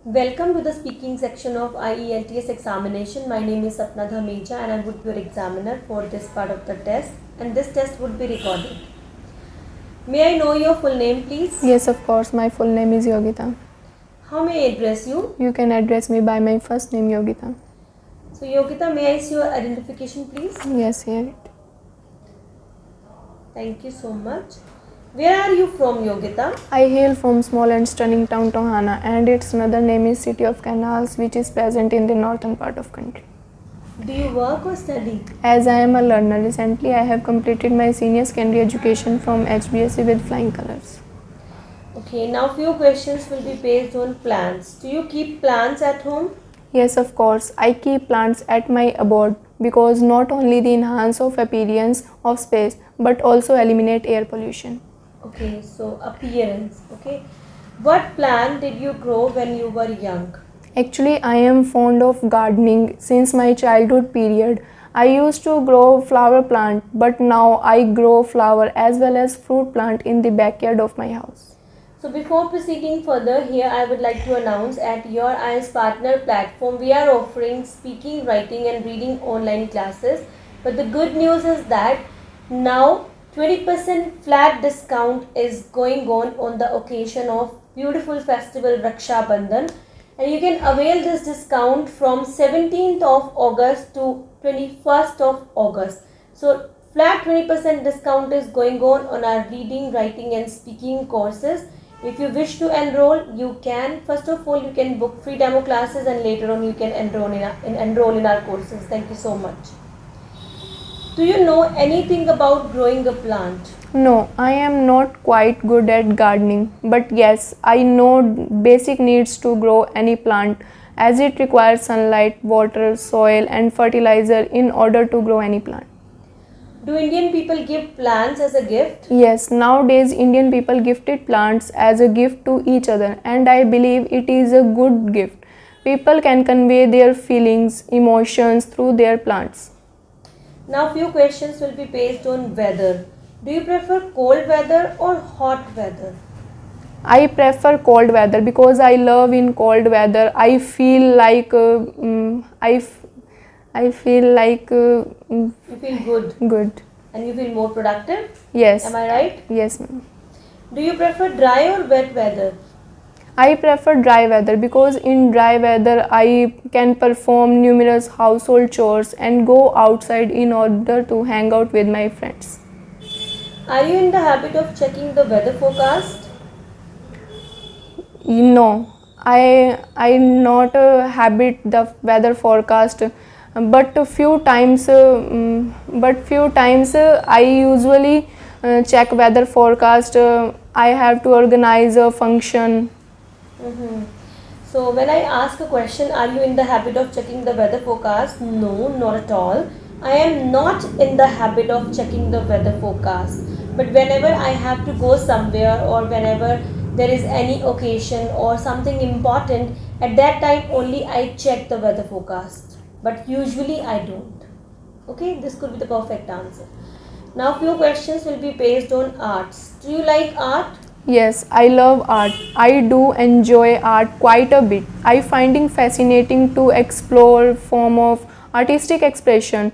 Welcome to the speaking section of IELTS examination. My name is SapnaDhamija and I would be your examiner for this part of the test, and this test would be recorded. May I know your full name, please? Yes, of course. My full name is Yogita. How may I address you? You can address me by my first name, Yogita. So Yogita, may I see your identification, please? Yes, here it. Thank you so much. Where are you from, Yogita? I hail from small and stunning town Tohana, and its another name is City of Canals, which is present in the northern part of country. Do you work or study? As I am a learner, recently I have completed my senior secondary education from HBSc with flying colors. Okay, now few questions will be based on plants. Do you keep plants at home? Yes, of course. I keep plants at my abode because not only they enhance of appearance of space but also eliminate air pollution. Okay, so appearance. Okay, what plant did you grow when you were young? Actually, I am fond of gardening since my childhood period. I used to grow flower plant, but now I grow flower as well as fruit plant in the backyard of my house. So before proceeding further, here I would like to announce at your IELTS partner platform, we are offering speaking, writing and reading online classes. But the good news is that now 20% flat discount is going on the occasion of beautiful festival Raksha Bandhan. And you can avail this discount from 17th of August to 21st of August. So flat 20% discount is going on our reading, writing and speaking courses. If you wish to enroll, you can. First of all, you can book free demo classes and later on you can enroll in our courses. Thank you so much. Do you know anything about growing a plant? No, I am not quite good at gardening, but yes, I know basic needs to grow any plant as it requires sunlight, water, soil and fertilizer in order to grow any plant. Do Indian people give plants as a gift? Yes, nowadays Indian people gifted plants as a gift to each other, and I believe it is a good gift. People can convey their feelings, emotions through their plants. Now few questions will be based on weather. Do you prefer cold weather or hot weather? I prefer cold weather because I love in cold weather. I feel like I feel like You feel good good. and you feel more productive? Yes. Am I right? Yes, ma'am. Do you prefer dry or wet weather? I prefer dry weather because in dry weather I can perform numerous household chores and go outside in order to hang out with my friends. Are you in the habit of checking the weather forecast? No, I not habit the weather forecast, but few times I usually check weather forecast. I have to organize a function. So when I ask a question, are you in the habit of checking the weather forecast? No, not at all. I am not in the habit of checking the weather forecast. But whenever I have to go somewhere or whenever there is any occasion or something important, at that time only I check the weather forecast. But usually I don't. Okay, this could be the perfect answer. Now few questions will be based on arts. Do you like art? Yes, I love art. I do enjoy art quite a bit. I find it fascinating to explore form of artistic expression,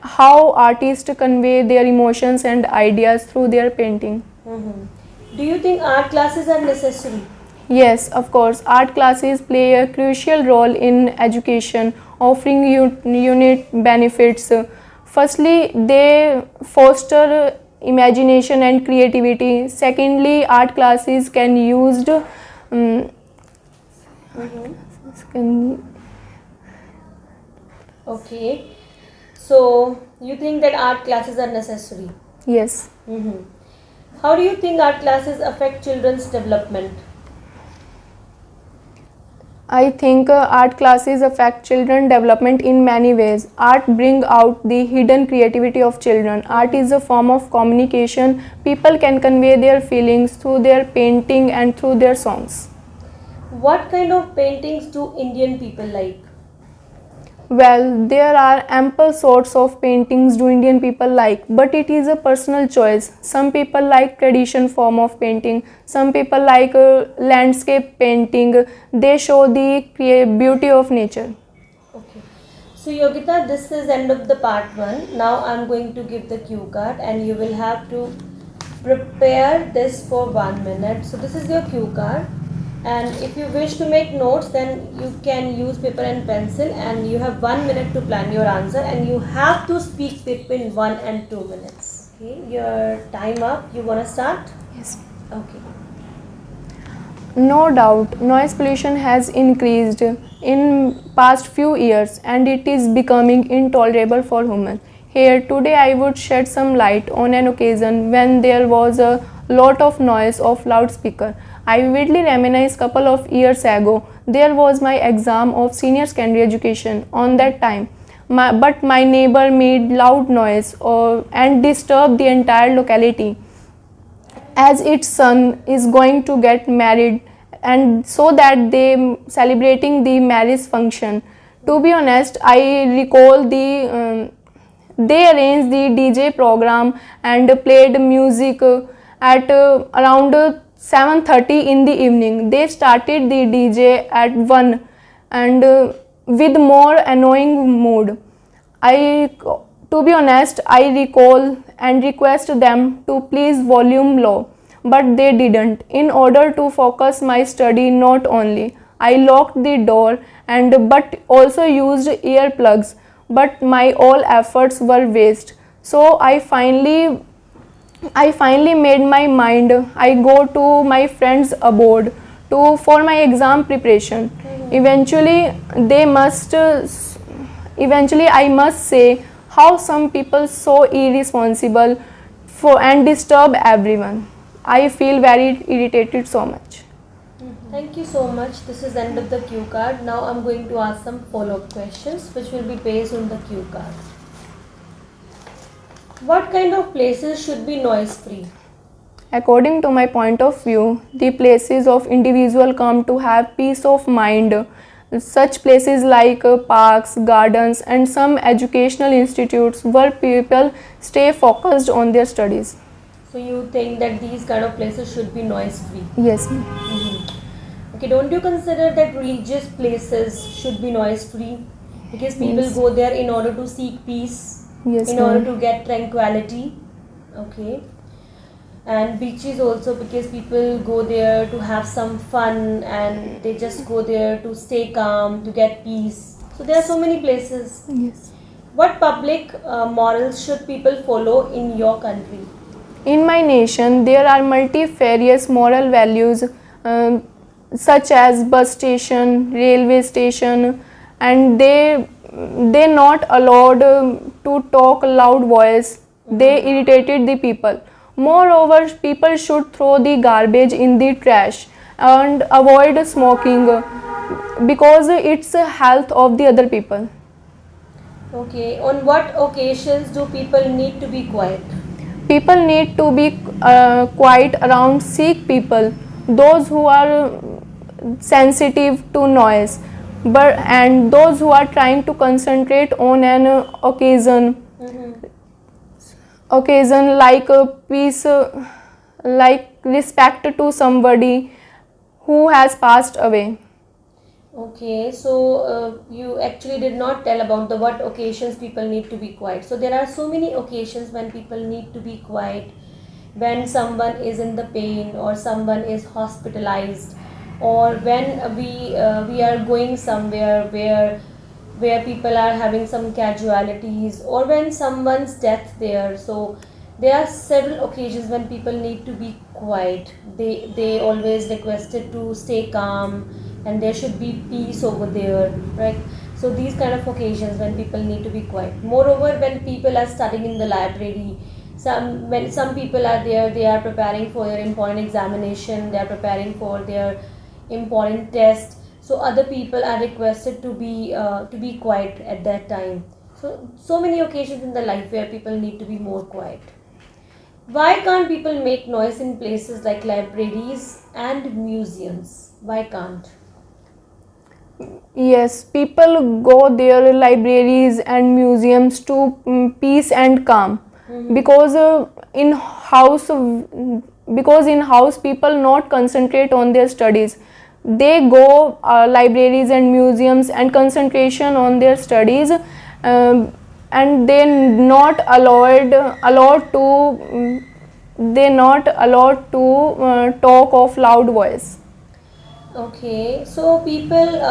how artists convey their emotions and ideas through their painting. Do you think art classes are necessary? Yes, of course, art classes play a crucial role in education, offering unique benefits. Firstly, they foster imagination and creativity. Secondly, art classes can used Okay. So you think that art classes are necessary? yes. How do you think art classes affect children's development? I think art classes affect children development in many ways. Art bring out the hidden creativity of children. Art is a form of communication. People can convey their feelings through their painting and through their songs. What kind of paintings do Indian people like? Well, there are ample sorts of paintings do Indian people like, but it is a personal choice. Some people like tradition form of painting, some people like landscape painting. They show the beauty of nature. Okay. So Yogita, this is end of the part 1. Now I'm going to give the cue card and you will have to prepare this for 1 minute. So this is your cue card, and if you wish to make notes then you can use paper and pencil, and you have 1 minute to plan your answer, and you have to speak between 1 and 2 minutes. Okay, your time up. You want to start? Yes. Okay. No doubt, noise pollution has increased in past few years and it is becoming intolerable for humans. Here today I would shed some light on an occasion when there was a lot of noise of loudspeaker. I vividly reminisce couple of years ago there was my exam of senior secondary education on that time. But my neighbor made loud noise and disturbed the entire locality as its son is going to get married, and so that they celebrating the marriage function. To be honest, I recall they arranged the DJ program and played music at around 7:30 in the evening. They started the DJ at 1 and with more annoying mood. I, to be honest, I recall and request them to please volume low, but they didn't. In order to focus my study, not only I locked the door and but also used earplugs, but my all efforts were waste. So I finally made my mind. I go to my friend's abode to for my exam preparation. Eventually, they must. Eventually, I must say how some people so irresponsible for and disturb everyone. I feel very irritated so much. Thank you so much. This is end of the cue card. Now I'm going to ask some follow-up questions which will be based on the cue card. What kind of places should be noise-free? According to my point of view, the places of individual come to have peace of mind. Such places like parks, gardens, and some educational institutes where people stay focused on their studies. So you think that these kind of places should be noise-free? Yes. Okay, don't you consider that religious places should be noise-free? Because people Yes. go there in order to seek peace, Yes, in order ma'am. to get tranquility. Okay. And beaches also, because people go there to have some fun and they just go there to stay calm, to get peace. So there are so many places. Yes. What public morals should people follow in your country? In my nation, there are multifarious moral values such as bus station, railway station, and they not allowed to talk loud voice. They irritated the people. Moreover, people should throw the garbage in the trash and avoid smoking because it's the health of the other people. Okay, on what occasions do people need to be quiet? People need to be quiet around sick people, those who are sensitive to noise, but and those who are trying to concentrate on an occasion like peace, like respect to somebody who has passed away. Okay, so you actually did not tell about the what occasions people need to be quiet. So there are so many occasions when people need to be quiet, when someone is in the pain or someone is hospitalized, or when we are going somewhere where people are having some casualties, or when someone's death there. So there are several occasions when people need to be quiet. They always requested to stay calm, and there should be peace over there, right? So these kind of occasions when people need to be quiet. Moreover, when people are studying in the library, when some people are there, they are preparing for their important examination, they are preparing for their important test. So other people are requested to be quiet at that time. So many occasions in the life where people need to be more quiet. Why can't people make noise in places like libraries and museums? Why can't? Yes, people go their libraries and museums to peace and calm. Because in house because in house people not concentrate on their studies. They go libraries and museums and concentration on their studies, and they not allowed to they not allowed to talk of loud voice. Okay, so people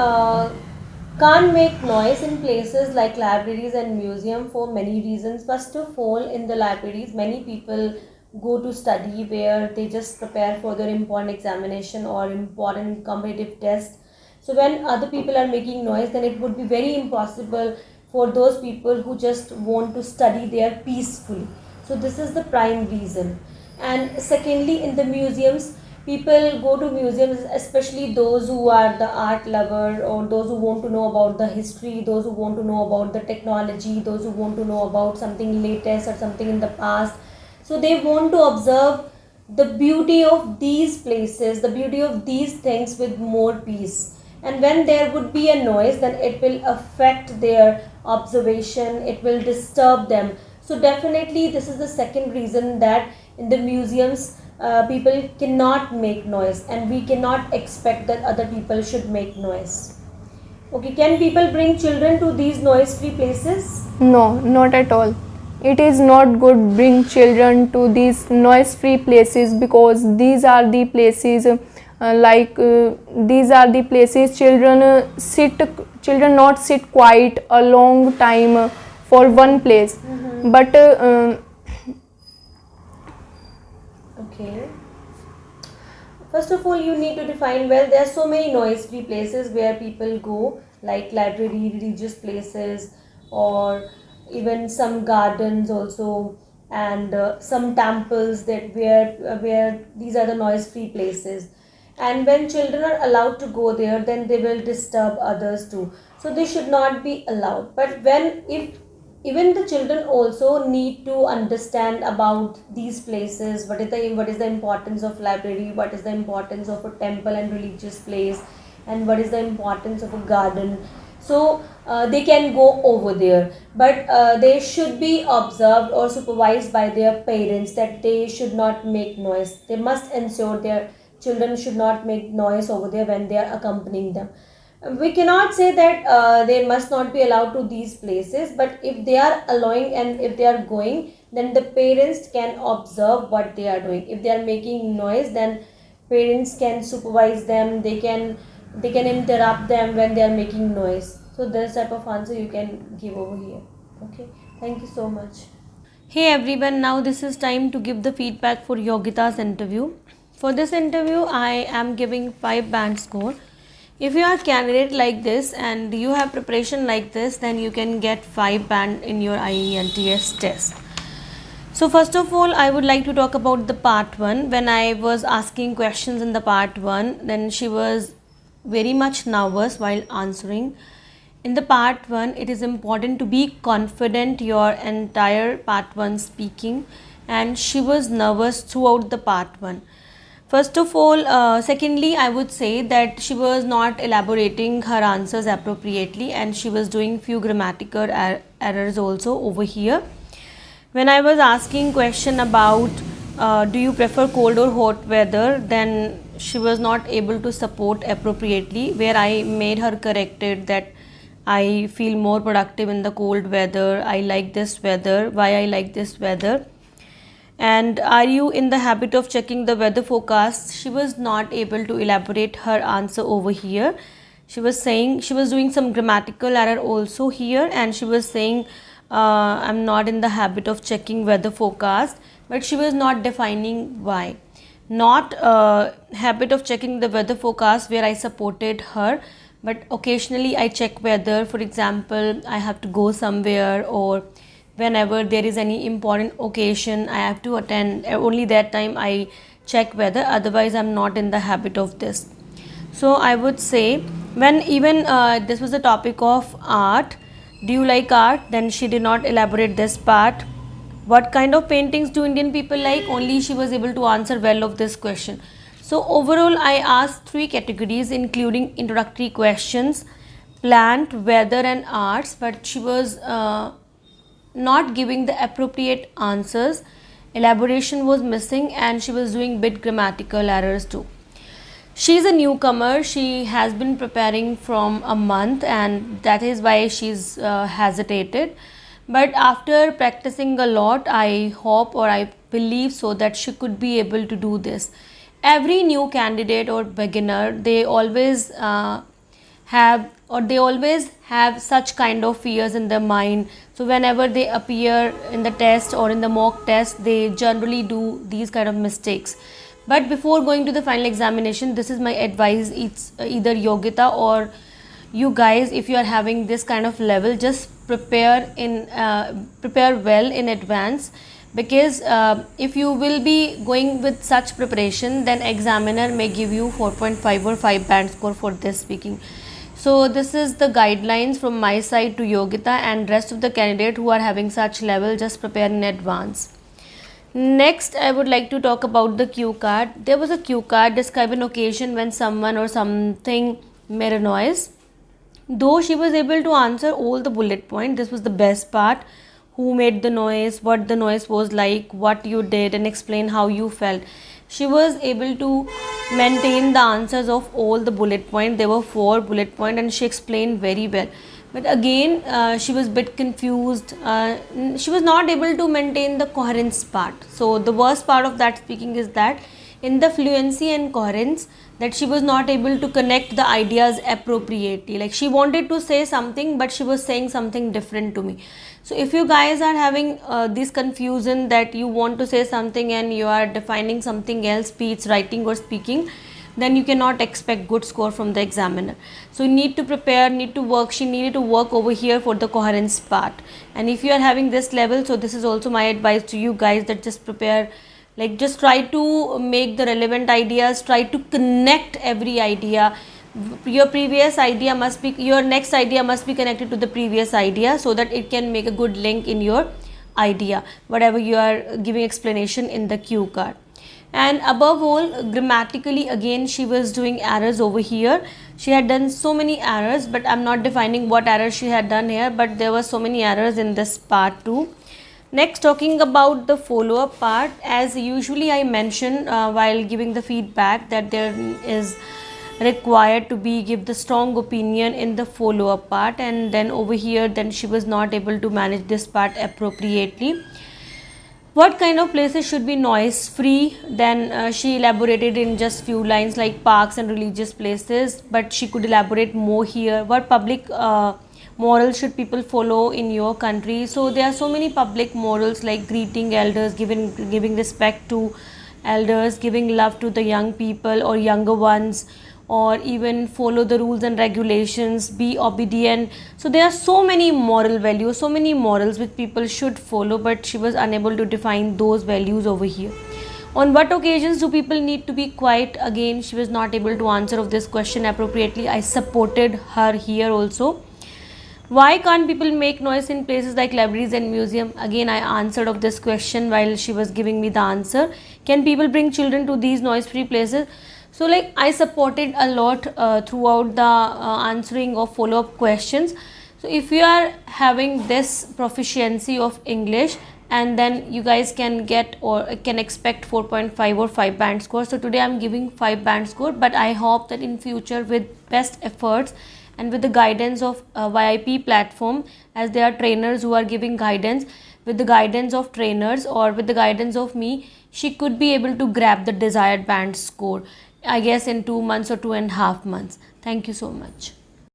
can't make noise in places like libraries and museum for many reasons. First of all, in the libraries, many people go to study where they just prepare for their important examination or important competitive test. So when other people are making noise, then it would be very impossible for those people who just want to study there peacefully. So this is the prime reason. And secondly, in the museums, people go to museums, especially those who are the art lover or those who want to know about the history, those who want to know about the technology, those who want to know about something latest or something in the past. So they want to observe the beauty of these places, the beauty of these things with more peace. And when there would be a noise, then it will affect their observation, it will disturb them. So definitely this is the second reason that in the museums people cannot make noise, and we cannot expect that other people should make noise. Okay, can people bring children to these noise free places? No, not at all. It is not good bring children to these noise free places, because these are the places these are the places children not sit quiet a long time for one place. But Okay. First of all, you need to define well. There are so many noise free places where people go, like library, religious places, or even some gardens also, and some temples that where these are the noise free places. And when children are allowed to go there, then they will disturb others too. So they should not be allowed. But when if even the children also need to understand about these places, what is the importance of library, what is the importance of a temple and religious place, and what is the importance of a garden. So they can go over there, but they should be observed or supervised by their parents that they should not make noise. They must ensure their children should not make noise over there when they are accompanying them. We cannot say that they must not be allowed to these places, but if they are allowing and if they are going, then the parents can observe what they are doing. If they are making noise, then parents can supervise them. They can interrupt them when they are making noise. So this type of answer you can give over here. Okay, thank you so much. Hey everyone, now this is time to give the feedback for Yogita's interview. For this interview, I am giving 5 band score. If you are a candidate like this and you have preparation like this, then you can get 5 band in your IELTS test. So first of all, I would like to talk about the part 1. When I was asking questions in the part 1, then she was very much nervous while answering. In the part 1, it is important to be confident your entire part 1 speaking, and she was nervous throughout the part 1. First of all, secondly, I would say that she was not elaborating her answers appropriately, and she was doing few grammatical errors also over here. When I was asking question about do you prefer cold or hot weather, then she was not able to support appropriately, where I made her corrected that I feel more productive in the cold weather, I like this weather, why I like this weather. And are you in the habit of checking the weather forecast? She was not able to elaborate her answer over here. She was saying, she was doing some grammatical error also here, and she was saying I'm not in the habit of checking weather forecast, but she was not defining why. Not habit of checking the weather forecast, where I supported her, but occasionally I check weather. For example, I have to go somewhere, or whenever there is any important occasion I have to attend, only that time I check weather, otherwise I'm not in the habit of this. So I would say, when even this was the topic of art, do you like art, then she did not elaborate this part. What kind of paintings do Indian people like? Only she was able to answer well of this question. So overall I asked 3 categories including introductory questions, plant, weather and arts, but she was not giving the appropriate answers. Elaboration was missing and she was doing bit grammatical errors too. She's a newcomer. She has been preparing from a month and that is why she's hesitated. But after practicing a lot, I hope or I believe so that she could be able to do this. Every new candidate or beginner, they always have such kind of fears in their mind. So whenever they appear in the test or in the mock test, they generally do these kind of mistakes. But before going to the final examination, this is my advice. It's either Yogita or you guys, if you are having this kind of level, just prepare well in advance, because if you will be going with such preparation, then examiner may give you 4.5 or 5 band score for this speaking. So this is the guidelines from my side to Yogita and rest of the candidate who are having such level, just prepare in advance. Next, I would like to talk about the cue card. There was a cue card, describe an occasion when someone or something made a noise. Though she was able to answer all the bullet points, this was the best part. Who made the noise, what the noise was like, what you did, and explain how you felt. She was able to maintain the answers of all the bullet points. There were 4 bullet points and she explained very well. But again, she was a bit confused. She was not able to maintain the coherence part. So the worst part of that speaking is that in the fluency and coherence, that she was not able to connect the ideas appropriately. Like she wanted to say something, but she was saying something different to me. So if you guys are having this confusion that you want to say something and you are defining something else, speech, writing or speaking, then you cannot expect good score from the examiner. So you need to prepare, need to work. She needed to work over here for the coherence part. And if you are having this level, so this is also my advice to you guys, that just prepare, like just try to make the relevant ideas, try to connect every idea. Your previous idea must be, your next idea must be connected to the previous idea, so that it can make a good link in your idea, whatever you are giving explanation in the cue card. And above all, grammatically again she was doing errors over here. She had done so many errors, but I'm not defining what errors she had done here, but there were so many errors in this part too. Next, talking about the follow-up part, as usually I mention while giving the feedback, that there is required to be give the strong opinion in the follow-up part, and then over here then she was not able to manage this part appropriately. What kind of places should be noise free? Then she elaborated in just few lines, like parks and religious places, but she could elaborate more here. What public morals should people follow in your country? So there are so many public morals, like greeting elders, giving respect to elders, giving love to the young people or younger ones, or even follow the rules and regulations, be obedient. So there are so many moral values, so many morals which people should follow, but she was unable to define those values over here. On what occasions do people need to be quiet? Again, she was not able to answer of this question appropriately. I supported her here also. Why can't people make noise in places like libraries and museum? Again, I answered of this question while she was giving me the answer. Can people bring children to these noise free places? So like I supported a lot throughout the answering of follow-up questions. So if you are having this proficiency of English, and then you guys can get or can expect 4.5 or 5 band score. So today I'm giving 5 band score, but I hope that in future with best efforts and with the guidance of YIP platform, as there are trainers who are giving guidance, with the guidance of trainers or with the guidance of me, she could be able to grab the desired band score, I guess in 2 months or 2.5 months. Thank you so much.